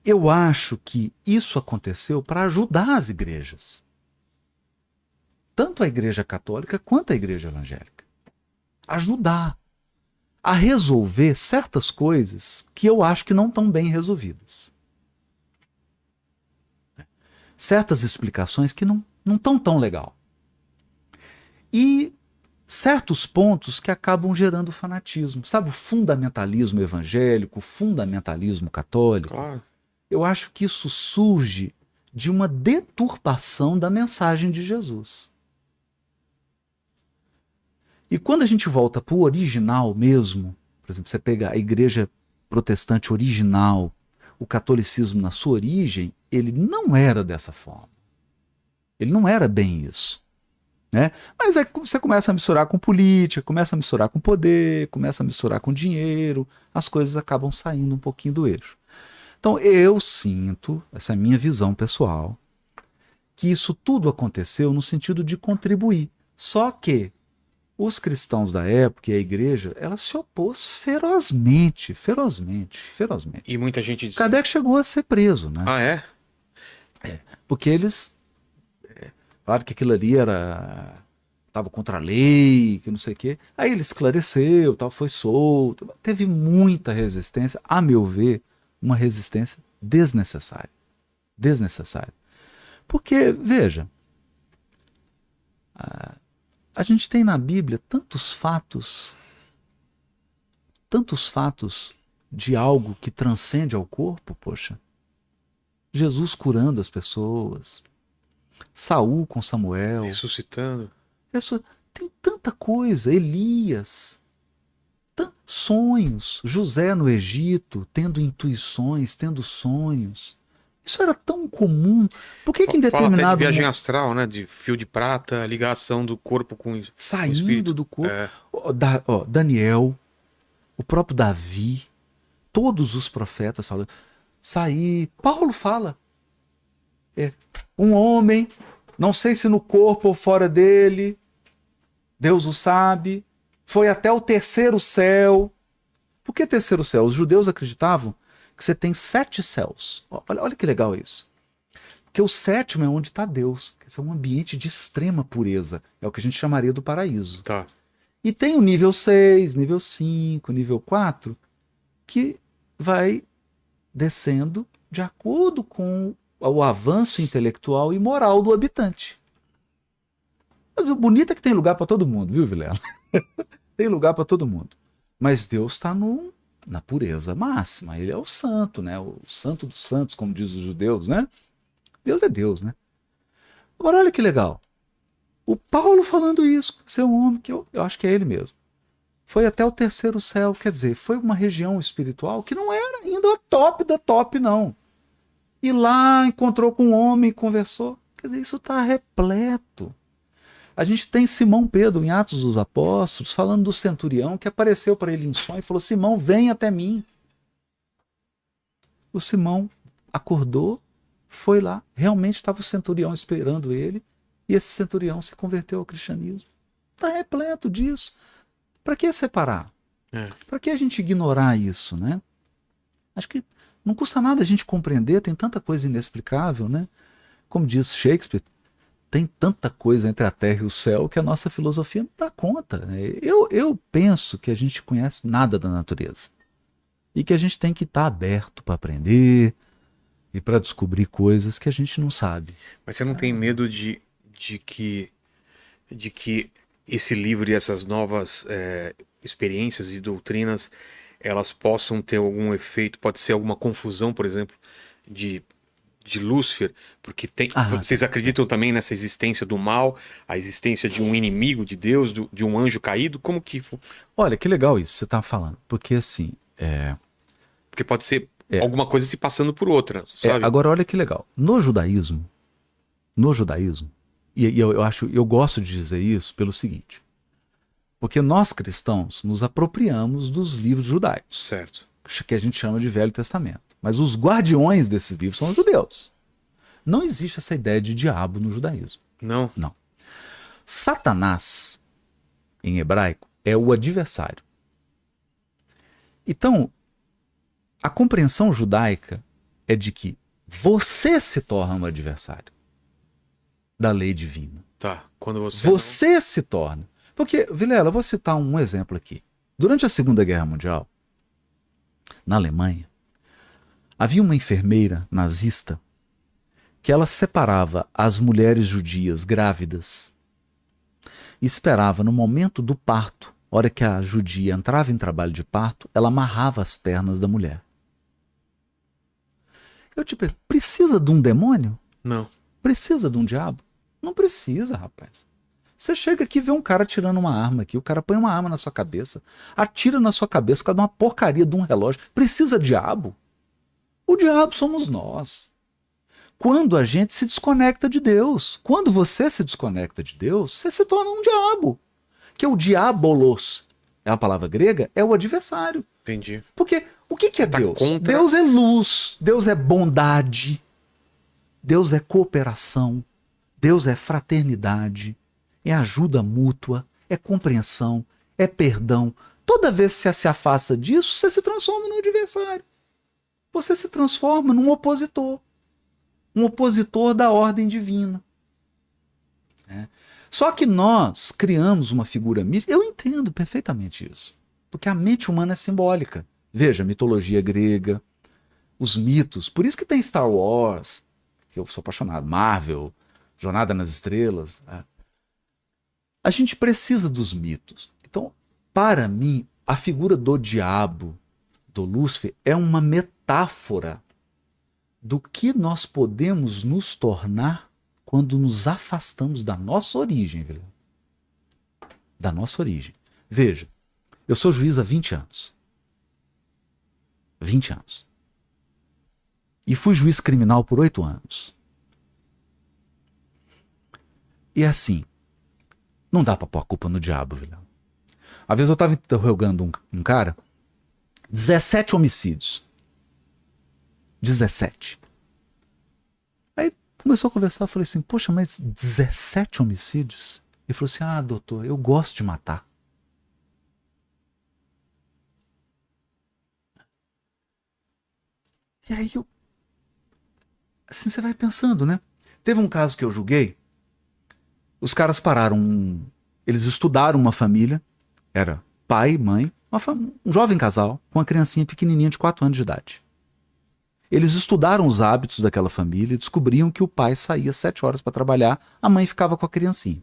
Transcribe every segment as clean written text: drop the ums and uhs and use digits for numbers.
eu acho que isso aconteceu para ajudar as igrejas. Tanto a igreja católica quanto a igreja evangélica. Ajudar a resolver certas coisas que eu acho que não estão bem resolvidas. Certas explicações que não estão tão legal. E certos pontos que acabam gerando fanatismo. Sabe, o fundamentalismo evangélico, o fundamentalismo católico. Claro. Eu acho que isso surge de uma deturpação da mensagem de Jesus. E quando a gente volta para o original mesmo, por exemplo, você pega a igreja protestante original, o catolicismo na sua origem, ele não era dessa forma. Ele não era bem isso. Né? Mas aí você começa a misturar com política, começa a misturar com poder, começa a misturar com dinheiro, as coisas acabam saindo um pouquinho do eixo. Então eu sinto, essa é a minha visão pessoal, que isso tudo aconteceu no sentido de contribuir. Só que os cristãos da época e a igreja, ela se opôs ferozmente. E muita gente diz... Kardec chegou a ser preso, né? Ah, é? Porque eles... Claro que aquilo ali estava contra a lei, que não sei o quê. Aí ele esclareceu, tal, foi solto. Teve muita resistência, a meu ver, uma resistência desnecessária. Desnecessária. Porque, veja, a gente tem na Bíblia tantos fatos de algo que transcende ao corpo, poxa. Jesus curando as pessoas, Saul com Samuel. Ressuscitando. Tem tanta coisa, Elias, sonhos, José no Egito, tendo intuições, tendo sonhos. Isso era tão comum. Por que em determinado... Fala até de viagem astral, né? De fio de prata, ligação do corpo com o espírito. Saindo do corpo. Daniel, o próprio Davi, todos os profetas falam, sair. Paulo fala. Um homem, não sei se no corpo ou fora dele, Deus o sabe, foi até o terceiro céu. Por que terceiro céu? Os judeus acreditavam que você tem 7 céus. Olha que legal isso. Porque o sétimo é onde está Deus. Esse é um ambiente de extrema pureza. É o que a gente chamaria do paraíso. Tá. E tem o nível 6, nível 5, nível 4, que vai descendo de acordo com o avanço intelectual e moral do habitante. Mas o bonito é que tem lugar para todo mundo, viu, Vilela? Tem lugar para todo mundo. Mas Deus está na pureza máxima. Ele é o santo, né? O santo dos santos, como diz os judeus, né? Deus é Deus, né? Agora, olha que legal. O Paulo falando isso, ser um homem que eu acho que é ele mesmo. Foi até o terceiro céu, quer dizer, foi uma região espiritual que não era ainda a top da top, não. E lá encontrou com um homem e conversou. Quer dizer, isso está repleto. A gente tem Simão Pedro, em Atos dos Apóstolos, falando do centurião que apareceu para ele em sonho e falou, Simão, vem até mim. O Simão acordou, foi lá, realmente estava o centurião esperando ele, e esse centurião se converteu ao cristianismo. Está repleto disso. Para que separar? Para que a gente ignorar isso, né? Acho que não custa nada a gente compreender, tem tanta coisa inexplicável, né? Como diz Shakespeare, tem tanta coisa entre a terra e o céu que a nossa filosofia não dá conta. Né? Eu penso que a gente conhece nada da natureza. E que a gente tem que estar aberto para aprender e para descobrir coisas que a gente não sabe. Mas você não tem medo de que esse livro e essas novas experiências e doutrinas, elas possam ter algum efeito, pode ser alguma confusão, por exemplo, de Lúcifer, porque vocês acreditam também nessa existência do mal, a existência de um inimigo de Deus, de um anjo caído? Como que... Olha, que legal isso que você está falando, porque assim... Porque pode ser alguma coisa se passando por outra, sabe? Agora, olha que legal. No judaísmo, e eu gosto de dizer isso pelo seguinte, porque nós cristãos nos apropriamos dos livros judaicos, certo, que a gente chama de Velho Testamento. Mas os guardiões desses livros são os judeus. Não existe essa ideia de diabo no judaísmo. Não? Não. Satanás, em hebraico, é o adversário. Então, a compreensão judaica é de que você se torna um adversário da lei divina. Tá, quando Você se torna. Porque, Vilela, eu vou citar um exemplo aqui. Durante a Segunda Guerra Mundial, na Alemanha, havia uma enfermeira nazista que ela separava as mulheres judias grávidas e esperava no momento do parto, hora que a judia entrava em trabalho de parto, ela amarrava as pernas da mulher. Eu te pergunto, precisa de um demônio? Não. Precisa de um diabo? Não precisa, rapaz. Você chega aqui e vê um cara tirando uma arma aqui, o cara põe uma arma na sua cabeça, atira na sua cabeça por causa de uma porcaria de um relógio. Precisa diabo? O diabo somos nós. Quando a gente se desconecta de Deus, quando você se desconecta de Deus, você se torna um diabo. Que o diabolos, é uma palavra grega, é o adversário. Entendi. Porque o que é Tá Deus? contra- Deus é luz, Deus é bondade, Deus é cooperação, Deus é fraternidade, é ajuda mútua, é compreensão, é perdão. Toda vez que você se afasta disso, você se transforma num adversário. Você se transforma num opositor. Um opositor da ordem divina. Só que nós criamos uma figura mítica. Eu entendo perfeitamente isso. Porque a mente humana é simbólica. Veja, a mitologia grega, os mitos. Por isso que tem Star Wars, que eu sou apaixonado, Marvel, Jornada nas Estrelas. A gente precisa dos mitos. Então, para mim, a figura do diabo, do Lúcifer, é uma metáfora do que nós podemos nos tornar quando nos afastamos da nossa origem, velho. Da nossa origem. Veja, eu sou juiz há 20 anos. 20 anos. E fui juiz criminal por 8 anos. E assim, não dá pra pôr a culpa no diabo, velho. Às vezes eu tava interrogando um cara, 17 homicídios. 17. Aí começou a conversar, eu falei assim, poxa, mas 17 homicídios? Ele falou assim, ah, doutor, eu gosto de matar. E aí eu... Assim você vai pensando, né? Teve um caso que eu julguei, os caras pararam, eles estudaram uma família, era pai, mãe, um jovem casal, com uma criancinha pequenininha de 4 anos de idade. Eles estudaram os hábitos daquela família e descobriam que o pai saía 7 horas para trabalhar, a mãe ficava com a criancinha.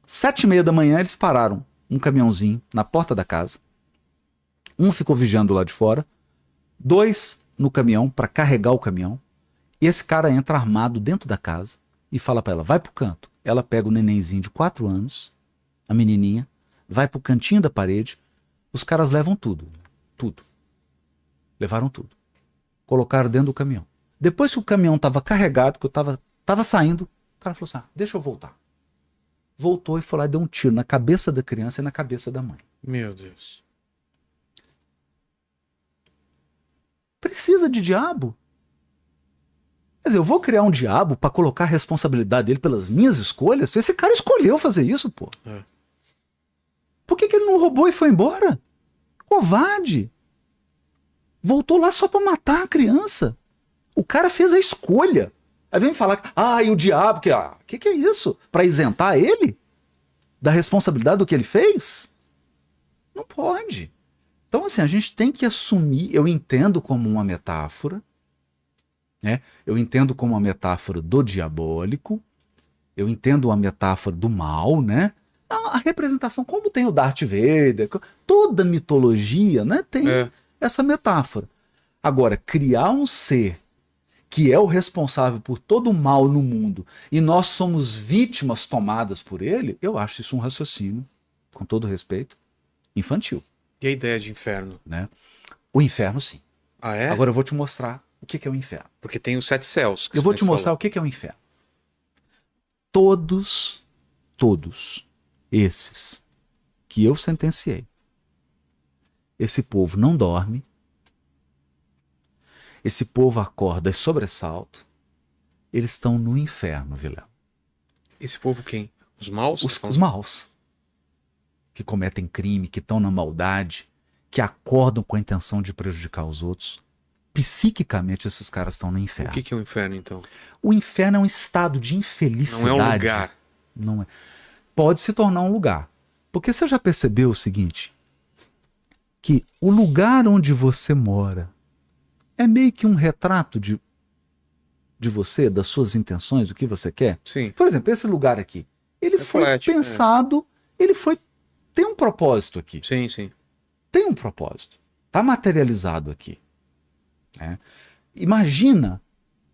7h30 da manhã eles pararam um caminhãozinho na porta da casa. Um ficou vigiando lá de fora, 2 no caminhão para carregar o caminhão. E esse cara entra armado dentro da casa e fala para ela, vai pro canto. Ela pega o nenenzinho de 4 anos, a menininha, vai pro cantinho da parede. Os caras levam tudo. Tudo. Levaram tudo. Colocaram dentro do caminhão. Depois que o caminhão estava carregado, que eu tava saindo, o cara falou assim, deixa eu voltar. Voltou e foi lá e deu um tiro na cabeça da criança e na cabeça da mãe. Meu Deus. Precisa de diabo? Quer dizer, eu vou criar um diabo para colocar a responsabilidade dele pelas minhas escolhas? Esse cara escolheu fazer isso, pô. É. Por que ele não roubou e foi embora? Covarde. Voltou lá só para matar a criança. O cara fez a escolha. Aí vem falar, e o diabo, que é isso? Para isentar ele da responsabilidade do que ele fez? Não pode. Então, assim, a gente tem que assumir, eu entendo como uma metáfora, né? Eu entendo como uma metáfora do diabólico, eu entendo uma metáfora do mal, né? A representação, como tem o Darth Vader, toda mitologia, né, tem essa metáfora. Agora, criar um ser que é o responsável por todo o mal no mundo e nós somos vítimas tomadas por ele, eu acho isso um raciocínio, com todo respeito, infantil. E a ideia de inferno? Né? O inferno, sim. Ah, é? Agora eu vou te mostrar o que é o inferno. Porque tem os 7 céus. Eu vou te mostrar o que é o inferno. Todos esses que eu sentenciei, esse povo não dorme, esse povo acorda e sobressalto, eles estão no inferno, Vilela. Esse povo quem? Os maus? Os maus. Que cometem crime, que estão na maldade, que acordam com a intenção de prejudicar os outros. psiquicamente esses caras estão no O inferno. que é o inferno, então? O inferno é um estado de infelicidade. Não é um lugar. Não é. Pode se tornar um lugar. Porque você já percebeu o seguinte? Que o lugar onde você mora é meio que um retrato de você, das suas intenções, do que você quer. Sim. Por exemplo, esse lugar aqui, ele foi flat, pensado, ele foi, tem um propósito aqui. Sim, sim. Tem um propósito. Está materializado aqui. Né? Imagina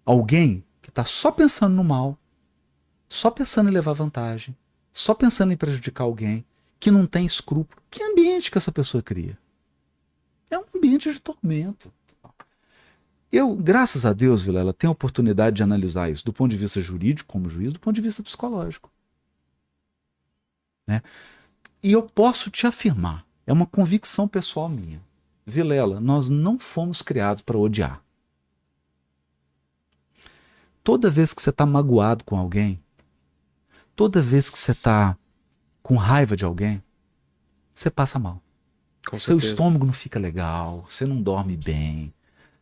alguém que está só pensando no mal, só pensando em levar vantagem, só pensando em prejudicar alguém, que não tem escrúpulo. Que ambiente que essa pessoa cria? É um ambiente de tormento. Eu, graças a Deus, Vilela, tenho a oportunidade de analisar isso do ponto de vista jurídico, como juiz, do ponto de vista psicológico. Né? E eu posso te afirmar, é uma convicção pessoal minha. Vilela, nós não fomos criados para odiar. Toda vez que você está magoado com alguém, toda vez que você está com raiva de alguém, você passa mal. Com Seu certeza. estômago não fica legal, você não dorme bem,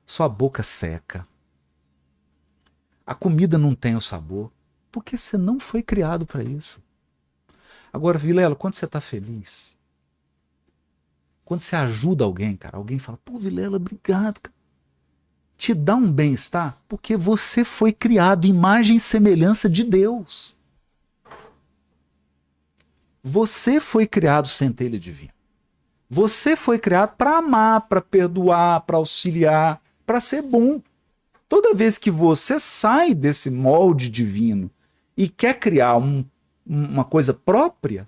sua boca seca, a comida não tem o sabor, porque você não foi criado para isso. Agora, Vilela, quando você está feliz, quando você ajuda alguém, cara, alguém fala, pô, Vilela, obrigado, cara. Te dá um bem-estar porque você foi criado imagem e semelhança de Deus. Você foi criado centelha divina. Você foi criado para amar, para perdoar, para auxiliar, para ser bom. Toda vez que você sai desse molde divino e quer criar uma coisa própria,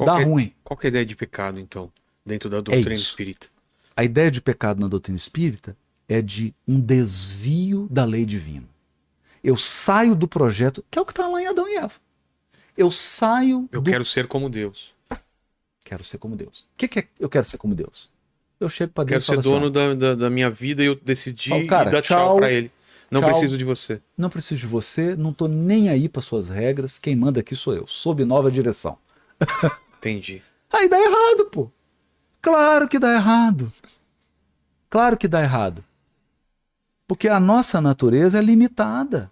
dá ruim. Qual que é a ideia de pecado, então, dentro da doutrina espírita? A ideia de pecado na doutrina espírita é de um desvio da lei divina. Eu saio do projeto, que é o que está lá em Adão e Eva. Eu saio Eu quero ser como Deus. Quero ser como Deus. O que é eu quero ser como Deus? Eu chego para Deus e Quero falo ser assim, dono da minha vida e eu decidi falo, cara, e dar tchau pra ele. Não tchau. preciso de você. Não preciso de você, não tô nem aí para suas regras, quem manda aqui sou eu, sob nova direção. Entendi. Aí dá errado, pô. Claro que dá errado. Claro que dá errado. Porque a nossa natureza é limitada.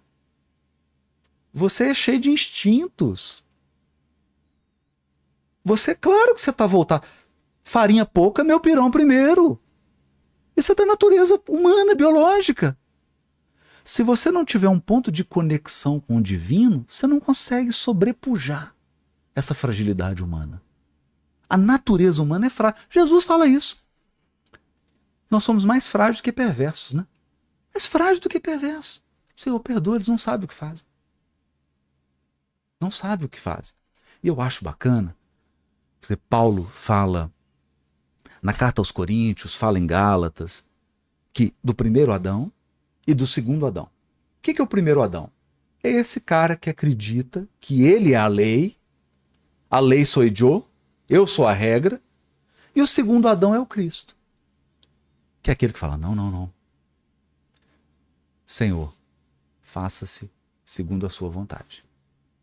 Você é cheio de instintos. Você, claro que você está voltado. Farinha pouca, meu pirão primeiro. Isso é da natureza humana, biológica. Se você não tiver um ponto de conexão com o divino, você não consegue sobrepujar essa fragilidade humana. A natureza humana é frágil. Jesus fala isso. Nós somos mais frágeis que perversos, né? Mais frágeis do que perversos. Senhor, perdoa, eles não sabem o que fazem. Não sabem o que fazem. E eu acho bacana, porque Paulo fala na carta aos Coríntios, fala em Gálatas, que do primeiro Adão e do segundo Adão. O que é o primeiro Adão? É esse cara que acredita que ele é a lei sou eu sou a regra, e o segundo Adão é o Cristo. Que é aquele que fala, não. Senhor, faça-se segundo a sua vontade.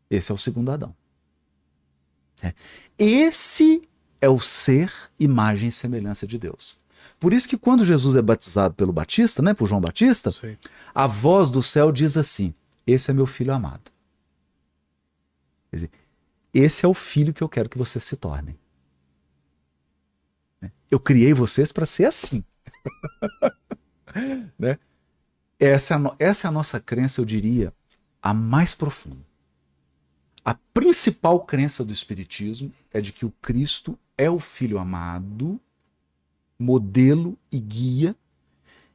Esse é o segundo Adão. Esse é o ser, imagem e semelhança de Deus. Por isso que quando Jesus é batizado pelo Batista, né, por João Batista, Sim. a voz do céu diz assim, esse é meu filho amado. Quer dizer, esse é o filho que eu quero que vocês se tornem. Eu criei vocês para ser assim. Né? Essa é a nossa crença, eu diria, a mais profunda. A principal crença do Espiritismo é de que o Cristo é o Filho amado, modelo e guia,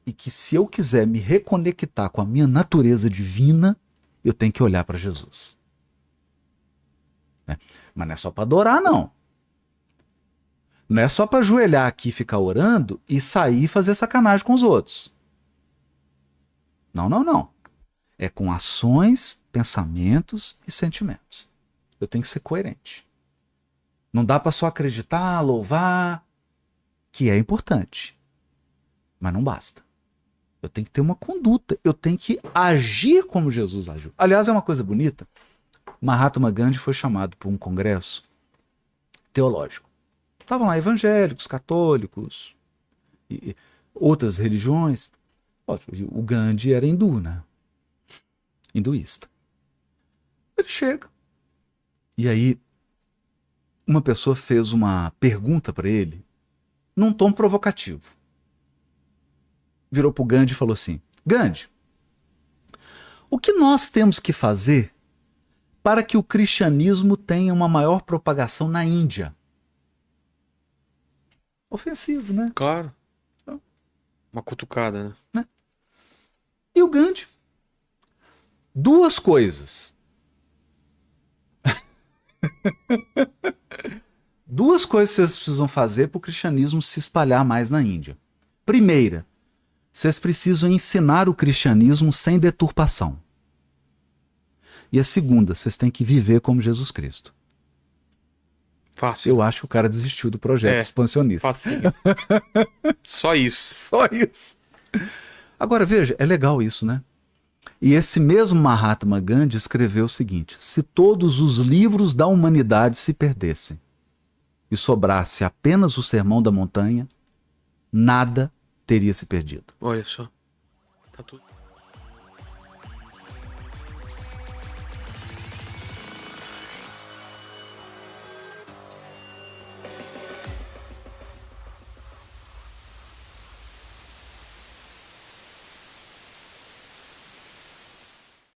e que se eu quiser me reconectar com a minha natureza divina, eu tenho que olhar para Jesus. Mas não é só para adorar, não. Não é só para ajoelhar aqui e ficar orando e sair e fazer sacanagem com os outros. Não. É com ações, pensamentos e sentimentos. Eu tenho que ser coerente. Não dá para só acreditar, louvar, que é importante. Mas não basta. Eu tenho que ter uma conduta. Eu tenho que agir como Jesus agiu. Aliás, é uma coisa bonita. Mahatma Gandhi foi chamado para um congresso teológico. Estavam lá evangélicos, católicos, outras religiões. O Gandhi era hindu, né? Hinduísta. Ele chega. E aí, uma pessoa fez uma pergunta para ele, num tom provocativo. Virou para o Gandhi e falou assim: Gandhi, o que nós temos que fazer para que o cristianismo tenha uma maior propagação na Índia? Ofensivo, né? Claro. Uma cutucada, né? E o Gandhi? Duas coisas. Duas coisas vocês precisam fazer para o cristianismo se espalhar mais na Índia. Primeira, vocês precisam ensinar o cristianismo sem deturpação. E a segunda, vocês têm que viver como Jesus Cristo. Fácil. Eu acho que o cara desistiu do projeto expansionista. Facinho. Só isso. Só isso. Agora, veja, é legal isso, né? E esse mesmo Mahatma Gandhi escreveu o seguinte: se todos os livros da humanidade se perdessem e sobrasse apenas o Sermão da Montanha, nada teria se perdido. Olha só. Tá tudo.